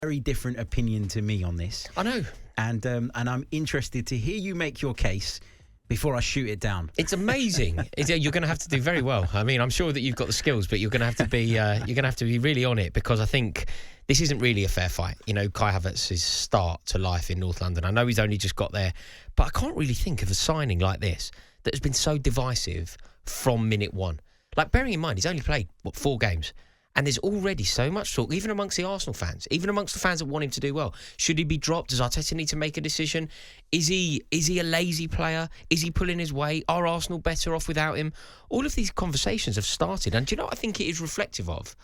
very different opinion to me on this. I know. And I'm interested to hear you make your case before I shoot it down. It's amazing. You're going to have to do very well. I mean, I'm sure that you've got the skills, but you're going to have to be really on it, because I think this isn't really a fair fight. You know, Kai Havertz's start to life in North London. I know he's only just got there, but I can't really think of a signing like this that has been so divisive from minute one. Like, bearing in mind, he's only played 4 games. And there's already so much talk, even amongst the Arsenal fans, even amongst the fans that want him to do well. Should he be dropped? Does Arteta need to make a decision? Is he a lazy player? Is he pulling his weight? Are Arsenal better off without him? All of these conversations have started. And do you know what I think it is reflective of?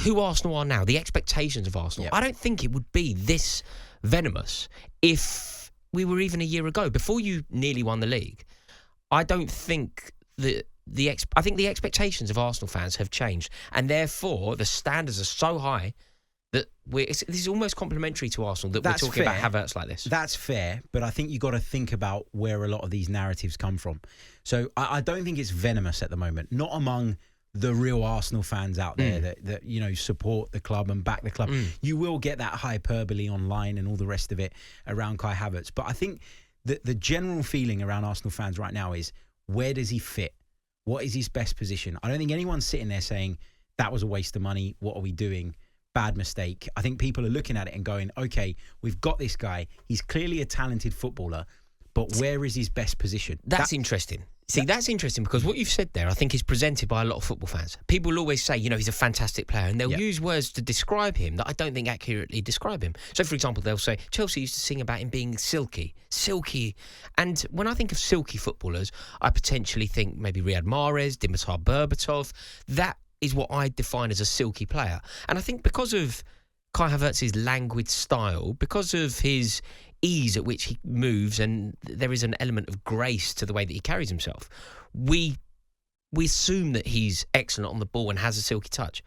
Who Arsenal are now, the expectations of Arsenal. Yep. I don't think it would be this venomous if we were even a year ago, before you nearly won the league. I don't think that... I think the expectations of Arsenal fans have changed, and therefore the standards are so high that this is almost complimentary to Arsenal that we're talking about Havertz like this. That's fair, but I think you've got to think about where a lot of these narratives come from. So I don't think it's venomous at the moment, not among the real Arsenal fans out there that you know, support the club and back the club. You will get that hyperbole online and all the rest of it around Kai Havertz, but I think that the general feeling around Arsenal fans right now is, where does he fit? What is his best position? I don't think anyone's sitting there saying, that was a waste of money. What are we doing? Bad mistake. I think people are looking at it and going, okay, we've got this guy. He's clearly a talented footballer, but where is his best position? That's interesting. See, that's interesting, because what you've said there, I think, is presented by a lot of football fans. People will always say, you know, he's a fantastic player, and they'll use words to describe him that I don't think accurately describe him. So, for example, they'll say, Chelsea used to sing about him being silky. And when I think of silky footballers, I potentially think maybe Riyad Mahrez, Dimitar Berbatov. That is what I define as a silky player. And I think because of Kai Havertz's languid style, because of his ease at which he moves, and there is an element of grace to the way that he carries himself, we assume that he's excellent on the ball and has a silky touch.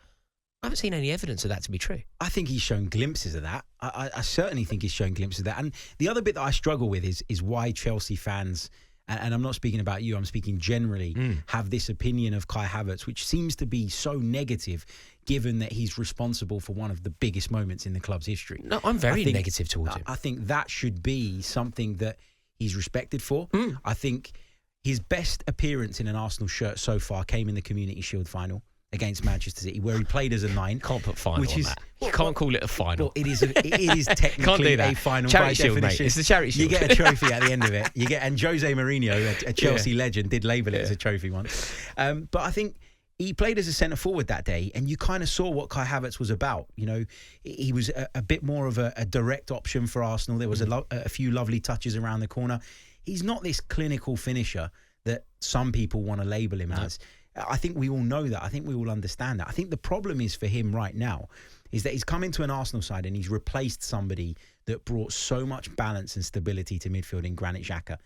I haven't seen any evidence of that to be true. I think he's shown glimpses of that. I certainly think he's shown glimpses of that. And the other bit that I struggle with is why Chelsea fans, and I'm not speaking about you, I'm speaking generally, have this opinion of Kai Havertz, which seems to be so negative, given that he's responsible for one of the biggest moments in the club's history. No, I'm very negative towards him. I think that should be something that he's respected for. I think his best appearance in an Arsenal shirt so far came in the Community Shield final against Manchester City, where he played as a 9. Can't put final on that. You can't call it a final. Well, it is technically a final charity by shield, definition. Mate. It's the charity shield. You get a trophy at the end of it. And Jose Mourinho, a Chelsea legend, did label it as a trophy once. But I think he played as a centre forward that day, and you kind of saw what Kai Havertz was about. You know, he was a bit more of a direct option for Arsenal. There was a few lovely touches around the corner. He's not this clinical finisher that some people want to label him as. I think we all know that. I think we all understand that. I think the problem is for him right now is that he's come into an Arsenal side and he's replaced somebody that brought so much balance and stability to midfield in Granit Xhaka,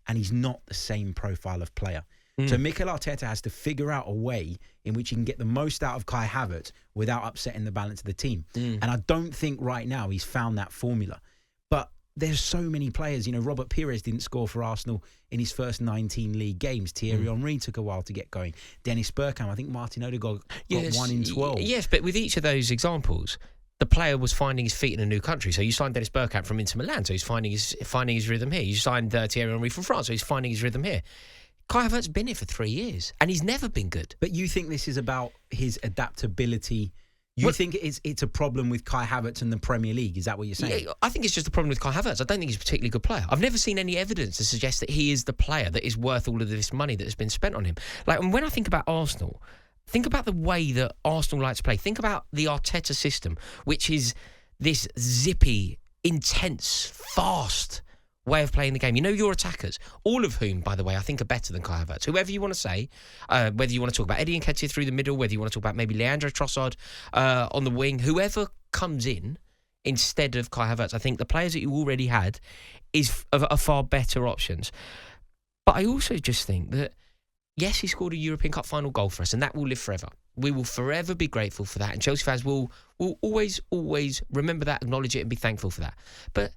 and he's not the same profile of player. So Mikel Arteta has to figure out a way in which he can get the most out of Kai Havertz without upsetting the balance of the team. And I don't think right now he's found that formula. But there's so many players. You know, Robert Pires didn't score for Arsenal in his first 19 league games. Thierry Henry took a while to get going. Dennis Bergkamp, I think Martin Odegaard got 1 in 12. Yes, but with each of those examples, the player was finding his feet in a new country. So you signed Dennis Bergkamp from Inter Milan, so he's finding his rhythm here. You signed Thierry Henry from France, so he's finding his rhythm here. Kai Havertz's been here for 3 years, and he's never been good. But you think this is about his adaptability? You think it's a problem with Kai Havertz and the Premier League? Is that what you're saying? Yeah, I think it's just a problem with Kai Havertz. I don't think he's a particularly good player. I've never seen any evidence to suggest that he is the player that is worth all of this money that has been spent on him. Like, and when I think about Arsenal, think about the way that Arsenal like to play. Think about the Arteta system, which is this zippy, intense, fast way of playing the game. You know, your attackers, all of whom, by the way, I think are better than Kai Havertz. Whoever you want to say, whether you want to talk about Eddie Nketiah through the middle, whether you want to talk about maybe Leandro Trossard on the wing, whoever comes in instead of Kai Havertz, I think the players that you already had are far better options. But I also just think that, yes, he scored a European Cup final goal for us, and that will live forever. We will forever be grateful for that, and Chelsea fans will always remember that, acknowledge it, and be thankful for that. But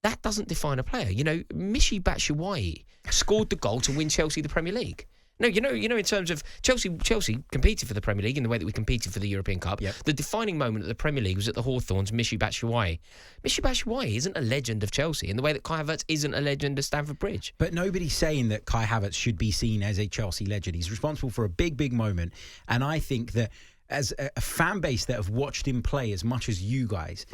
that doesn't define a player. You know, Michy Batshuayi scored the goal to win Chelsea the Premier League. No, you know, in terms of Chelsea competed for the Premier League in the way that we competed for the European Cup. Yep. The defining moment of the Premier League was at the Hawthorns, Michy Batshuayi. Michy Batshuayi isn't a legend of Chelsea in the way that Kai Havertz isn't a legend of Stamford Bridge. But nobody's saying that Kai Havertz should be seen as a Chelsea legend. He's responsible for a big, big moment. And I think that as a fan base that have watched him play as much as you guys,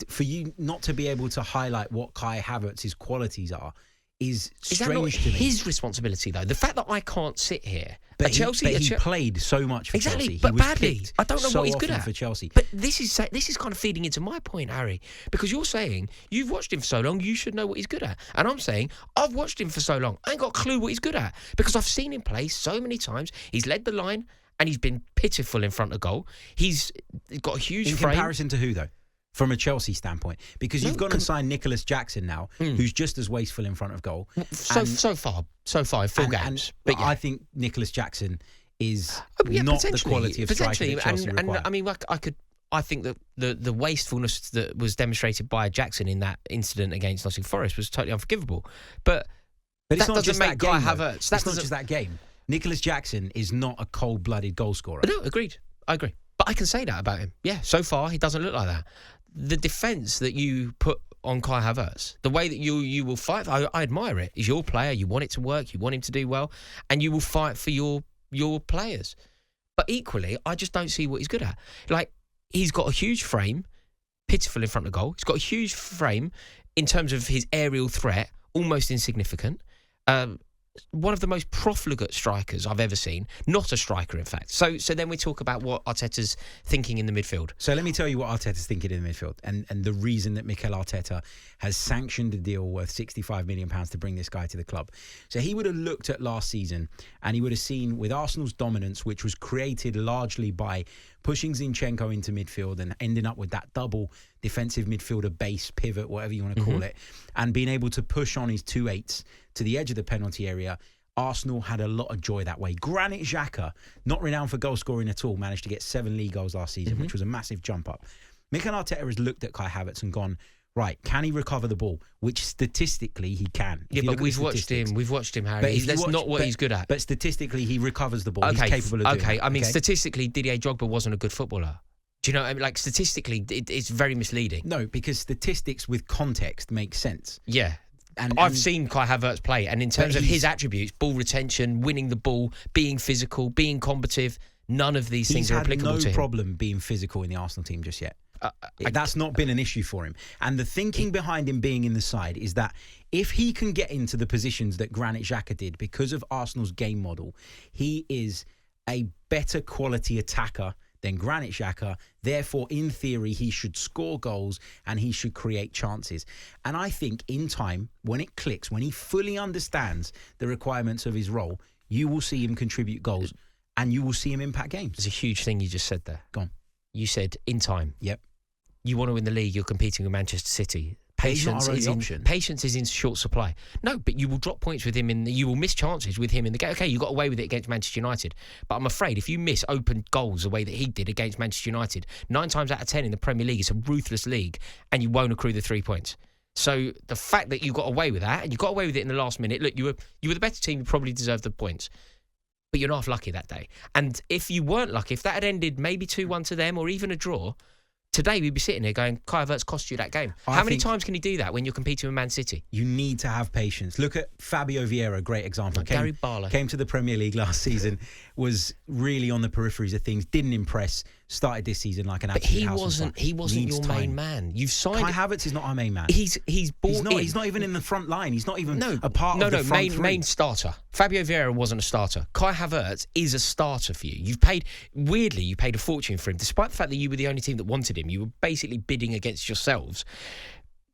for you not to be able to highlight what Kai Havertz's qualities are is strange that not to me. His responsibility, though? The fact that I can't sit here... But he played so much for exactly, Chelsea. But he was badly. I don't know so what he's good often at for Chelsea. But this is kind of feeding into my point, Harry, because you're saying you've watched him for so long, you should know what he's good at, and I'm saying I've watched him for so long, I ain't got a clue what he's good at because I've seen him play so many times. He's led the line and he's been pitiful in front of goal. He's got a huge frame. In comparison to who, though? From a Chelsea standpoint, because you've gone and signed Nicholas Jackson now, who's just as wasteful in front of goal. So far, in 4 games. But I think Nicholas Jackson is not the quality of striker that Chelsea require. And I mean, I think that the wastefulness that was demonstrated by Jackson in that incident against Nottingham Forest was totally unforgivable. But it's not just that game. Kai Havertz. It's not just that game. Nicholas Jackson is not a cold-blooded goal scorer. No, agreed. I agree. But I can say that about him. Yeah, so far he doesn't look like that. The defence that you put on Kai Havertz, the way that you will fight, I admire it. He's your player. You want it to work. You want him to do well, and you will fight for your players. But equally, I just don't see what he's good at. Like, he's got a huge frame, pitiful in front of goal. He's got a huge frame in terms of his aerial threat, almost insignificant. One of the most profligate strikers I've ever seen. Not a striker, in fact. So then we talk about what Arteta's thinking in the midfield. So let me tell you what Arteta's thinking in the midfield and the reason that Mikel Arteta has sanctioned a deal worth £65 million to bring this guy to the club. So he would have looked at last season and he would have seen with Arsenal's dominance, which was created largely by pushing Zinchenko into midfield and ending up with that double defensive midfielder base pivot, whatever you want to call it, and being able to push on his 2/8s to the edge of the penalty area. Arsenal had a lot of joy that way. Granit Xhaka, not renowned for goal scoring at all, managed to get 7 league goals last season, which was a massive jump up. Mikel Arteta has looked at Kai Havertz and gone, right, can he recover the ball? Which statistically he can. Yeah, but we've watched him, Harry. That's not what he's good at. But statistically he recovers the ball. He's capable of doing that. I mean, statistically, Didier Drogba wasn't a good footballer. Do you know what I mean? Like, statistically, it's very misleading. No, because statistics with context make sense. Yeah. And I've seen Kai Havertz play, and in terms of his attributes, ball retention, winning the ball, being physical, being combative, none of these things are applicable to him. He's had no problem being physical in the Arsenal team just yet. That's not been an issue for him. And the thinking behind him being in the side is that if he can get into the positions that Granit Xhaka did because of Arsenal's game model, he is a better quality attacker than Granit Xhaka. Therefore, in theory, he should score goals and he should create chances. And I think in time, when it clicks, when he fully understands the requirements of his role, you will see him contribute goals and you will see him impact games. There's a huge thing you just said there. Go on. You said in time. Yep. You want to win the league, you're competing with Manchester City. Patience is in short supply. No, but you will drop points with him you will miss chances with him in the game. Okay, you got away with it against Manchester United, but I'm afraid if you miss open goals the way that he did against Manchester United, 9 times out of 10 in the Premier League, it's a ruthless league, and you won't accrue the 3 points. So the fact that you got away with that, and you got away with it in the last minute, look, you were the better team, you probably deserved the points. But you're not half lucky that day. And if you weren't lucky, if that had ended maybe 2-1 to them or even a draw, today we'd be sitting here going, Kai Havertz cost you that game. How many times can he do that when you're competing with Man City? You need to have patience. Look at Fabio Vieira, great example. Gary Barlow. Came to the Premier League last season, was really on the peripheries of things, didn't impress, started this season like an absolute house on fire. He wasn't your main man. You've signed... Kai Havertz is not our main man. He's not even in the front line. He's not even a part of the front three. Main starter. Fabio Vieira wasn't a starter. Kai Havertz is a starter for you. You paid a fortune for him, despite the fact that you were the only team that wanted him. You were basically bidding against yourselves.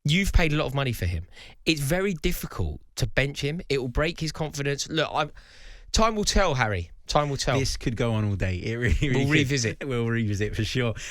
You've paid a lot of money for him. It's very difficult to bench him. It will break his confidence. Look, time will tell, Harry. Time will tell. This could go on all day. It really We'll revisit. We'll revisit for sure.